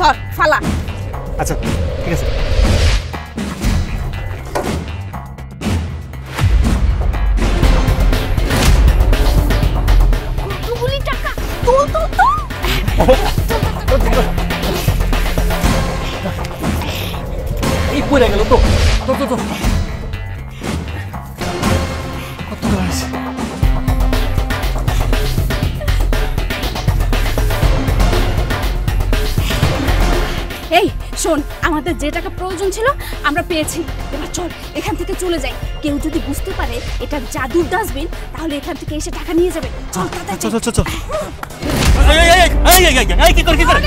ধর ফালা। আচ্ছা ঠিক আছে। কতগুলি টাকা, তুল তুল তুল। এই পড়ে গেল তো। কত গ্লাস? এই শোন, আমাদের যে টাকা প্রয়োজন ছিল আমরা পেয়েছি, এবার চল এখান থেকে চলে যাই। কেউ যদি বুঝতে পারে এটা জাদুর ডাস্টবিন তাহলে এখান থেকে এসে টাকা নিয়ে যাবে। চল তাড়াতাড়ি চল চল চল। এই কি করে?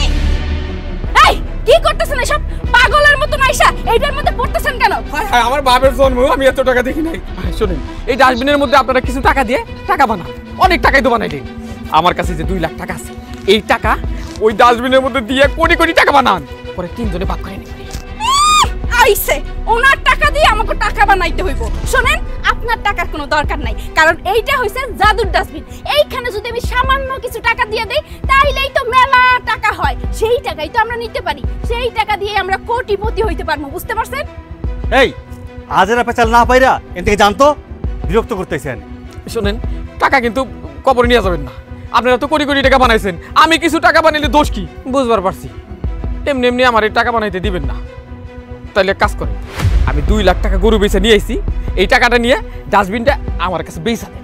এই কি করতেছেন এসব? পাগলের মতো নাইসা এইটার মধ্যে পড়তেছেন কেন? হ্যাঁ, আমার বাবার জন্ম, আমি এত টাকা দেখি নাই। শুনুন, এই ডাস্টবিনের মধ্যে আপনারা কিছু টাকা দিয়ে টাকা বানান, অনেক টাকাই তো বানাইলেন। আমার কাছে যে 2 লাখ টাকা আছে, এই টাকা ওই ডাস্টবিনের মধ্যে দিয়ে কোটি কোটি টাকা বানান, পরে 3 জনে ভাগ করে নেবেন। আইছে ওনার টাকা দিয়ে আমাকে টাকা বানাইতে হইব। শুনেন, আপনার টাকার কোনো দরকার নাই, কারণ এইটা হইছে জাদুর ডাস্টবিন। এইখানে যদি আমি সামান্য কিছু টাকা দিয়ে দেই তাইলেই তো মেলা টাকা হয়, সেই টাকাই তো আমরা নিতে পারি, সেই টাকা দিয়ে আমরা কোটিপতি হইতে পারবো। বুঝতে পারছেন? এই আজেরা পেছাল না পাইরা এন থেকে জানতো, বিরক্ত করতেছেন। শুনেন, টাকা কিন্তু কবরে নিয়ে যাবেন না। আপনারা তো কোটি কোটি টাকা বানাইছেন, আমি কিছু টাকা বানাইলে দোষ কি বুঝবার পারছি। এমনি এমনি আমার এই টাকা বানাইতে দিবেন না। তাইলে কাজ করেন, আমি 2 লাখ টাকা গরু বেচে নিয়ে আইছি, এই টাকাটা নিয়ে ডাস্টবিনটা আমার কাছে বেচা দেন।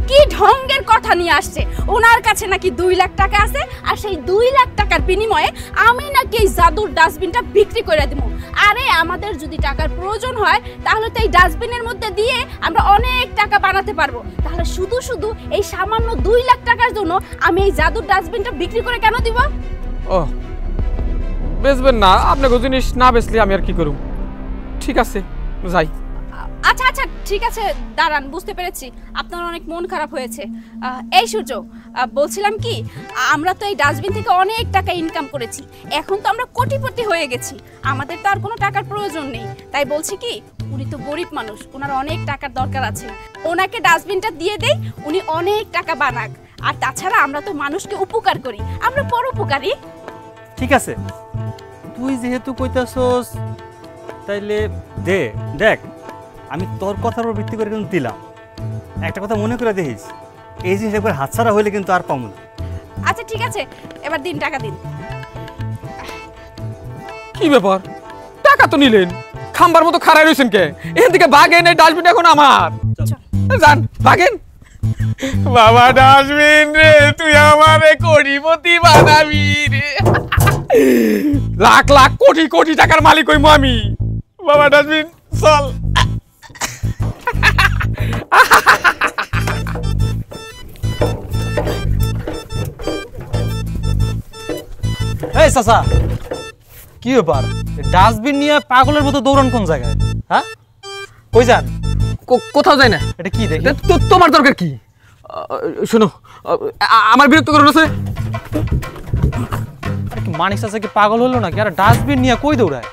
কি ঢঙ্গের কথা নিয়ে আসছে? ওনার কাছে নাকি 2 লাখ টাকা আছে, আর সেই 2 লাখ টাকার বিনিময়ে আমি নাকি এই জাদুর ডাস্টবিনটা বিক্রি করে দেব। আরে আমাদের যদি টাকার প্রয়োজন হয় তাহলে তো এই ডাস্টবিনের মধ্যে দিয়ে আমরা অনেক টাকা বানাতে পারবো। তাহলে শুধু শুধু এই সামান্য 2 লাখ টাকার জন্য আমি এই জাদুর ডাস্টবিনটা বিক্রি করে কেন দিব? ও, বেচবেন না? আপনাকে জিনিস না বেচলে আমি আর কি করব? ঠিক আছে, যাই। আচ্ছা আচ্ছা ঠিক আছে, দাঁড়ান, বুঝতে পেরেছি আপনার অনেক মন খারাপ হয়েছে। এই সূর্য, বলছিলাম কি, আমরা তো এই ডাস্টবিন থেকে অনেক টাকা ইনকাম করেছি, এখন তো আমরা কোটিপতি হয়ে গেছি, আমাদের তো আর কোনো টাকার প্রয়োজন নেই। তাই বলছি কি, উনি তো গরিব মানুষ, ওনার অনেক টাকার দরকার আছে, ওনাকে ডাস্টবিনটা দিয়ে দেই, উনি অনেক টাকা বানাক। আর তাছাড়া আমরা তো মানুষকে উপকার করি, আমরা পরোপকারী। ঠিক আছে, তুই যেহেতু কইতাছস তাইলে দে। দেখ, আমি তোর কথার উপর ভিত্তি করে কিন্তু দিলাম। একটা কথা মনে করে দেখিস, এই জিনিস একবার হাতছাড়া হইলে কিন্তু আর পাবো না। আচ্ছা ঠিক আছে, এবার দিন, টাকা দিন। কি ব্যাপার, টাকা তো নিলেন, খাম্বার মতো খাড়াই রয়েছেন কে? এখান থেকে ভাগেন, এই ডাস্টবিন এখন আমার। যান, ভাগেন। বাবা ডাস্টবিন রে, তুই আমারে কোটিপতি বানাবি রে। লাখ লাখ কোটি কোটি টাকার মালিক হইমু আমি। বাবা ডাস্টবিন চল। এই চাচা, কি ব্যাপার? ডাস্টবিন নিয়ে পাগলের মতো দৌড়ান কোন জায়গায়? হ্যাঁ, কই যান? কোথাও যাই না। এটা কি দেখি? তোমার দরকার কি? শোনো, আমার বিরক্ত করো না। মানিক চাচা কি পাগল হলো নাকি? আর ডাস্টবিন নিয়ে কই দৌড়ায়?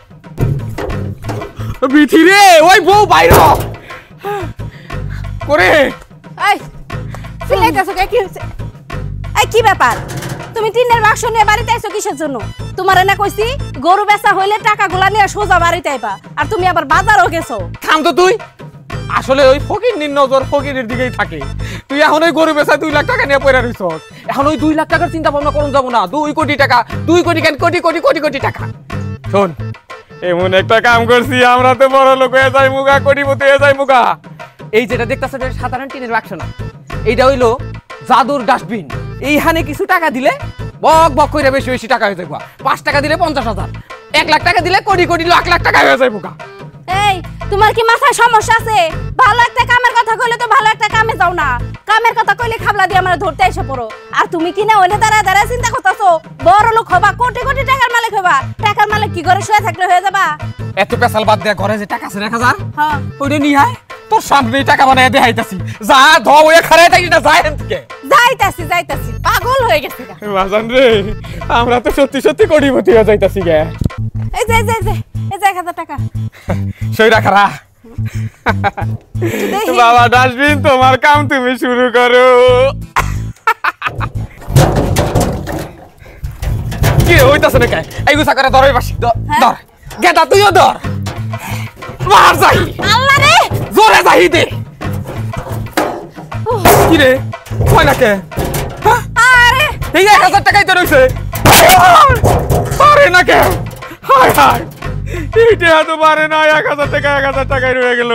বিথি রে, ওই বউ বাইরে করে। এই ফিলাইতাছো কে? কি হইছে? এই কি ব্যাপার? তুমি টিনের বাক্স নিয়ে বাড়িতে আইছো কিসের জন্য? তোমারে না কইছি গরু বেচা হইলে টাকাগুলা নিয়ে সোজা বাড়িতে আইবা, আর তুমি আবার বাজারও গেছো। থাম তো তুই। আসলে ওই ফকির নজর ফকিরের দিকেই থাকে। তুই এখন ওই গরু বেচা 2 লাখ টাকা নিয়ে পয়রা রইছ। এখন ওই 2 লাখ টাকার চিন্তা ভাবনা করুন যাব না। 2 কোটি টাকা, 2 কোটি কেন, কোটি কোটি কোটি কোটি টাকা। শোন, এমন একটা কাম করছি, আমরা তো বড় লোক হয়ে যাই মুগা, কোটিপতি হয়ে যাই মুগা। এই যেটা দেখতেছ, এটা সাধারণ টিনের বাক্স না, এইটা হইলো জাদুর ডাস্টবিন। এইখানে কিছু টাকা দিলে বক বক করে বেশি বেশি টাকা হয়ে যাবে। 5 টাকা দিলে 50,000, 1 লাখ টাকা দিলে কোটি কোটি লাখ লাখ টাকা হয়ে যায় মুগা। এই তোমার কি মাথায় সমস্যা আছে? ভালো একটা কামের কথা কইলে তো ভালো একটা কামে যাও না, কামের কথা কইলে খাবলা দিয়ে আমরা ধরতে এসে পড়ো। আর তুমি কি না ওনে দাঁড়া দাঁড়া চিন্তা করতেছো বড় লোক হবা, কোটি কোটি টাকার মালিক হবা? টাকার মালিক কি করে শুয়ে থাকলে হয়ে যাবা? এত পেশাল বাদ দে, ঘরে যে টাকা আছে 1000, হ্যাঁ ওইটা নিয়ে আয়, তোর সামনে টাকা বানায় দেখাইতাছি। যা ধ ওই খাড়ায় থাকি না, যায় এখান থেকে। যাইতাছি যাইতাছি, পাগল হয়ে গেছে গা। বাজান রে, আমরা তো সত্যি সত্যি কোটিপতি হয়ে যাইতাছি গে। এই যে এই যে এই যে 1000 টাকা সইরা খারা। বাবা ডাস্টবিন, তোমার কাম তুমি শুরু করো। কি রে হইতাছে না কে এই গুছা করে ধরে বাসি ধর গেদা তুইও ধর মার যাই আল্লাহ রে জোরে যাই দে কি রে হয় না কে হ্যাঁ আরে এই 1000 টাকাই তো রইছে পারে না কে হায় হায় এইটা তো পারে না 1000 টাকাই রয়ে গেল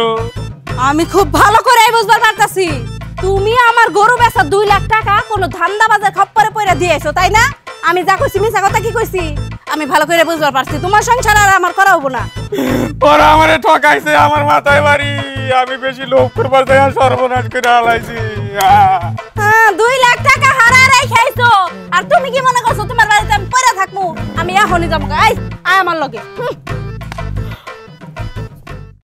আমি খুব ভালো করে বুঝবার পারতাছি তুমি আমার গরু বেচা 2 লাখ টাকা কোনো ধান্দাবাজের খপ্পরে পয়রা দিয়েছো তাই না আমি যা কইছি মিছা কথা কি কইছি আমি ভালো করে বুঝবার পারছি তোমার সংসার আর আমার করা হবো না ওরা আমারে ঠকাইছে আমার মাথায় বাড়ি আমি বেশি লোভ করবার যাই সর্বনাশ করে হালাইছি হ্যাঁ 2 লাখ টাকা হারাই খাইছো আর তুমি কি মনে করছো তোমার বাড়িতে আমি পয়রা থাকবো আমি এখনই যাবো আয় আয় আমার লগে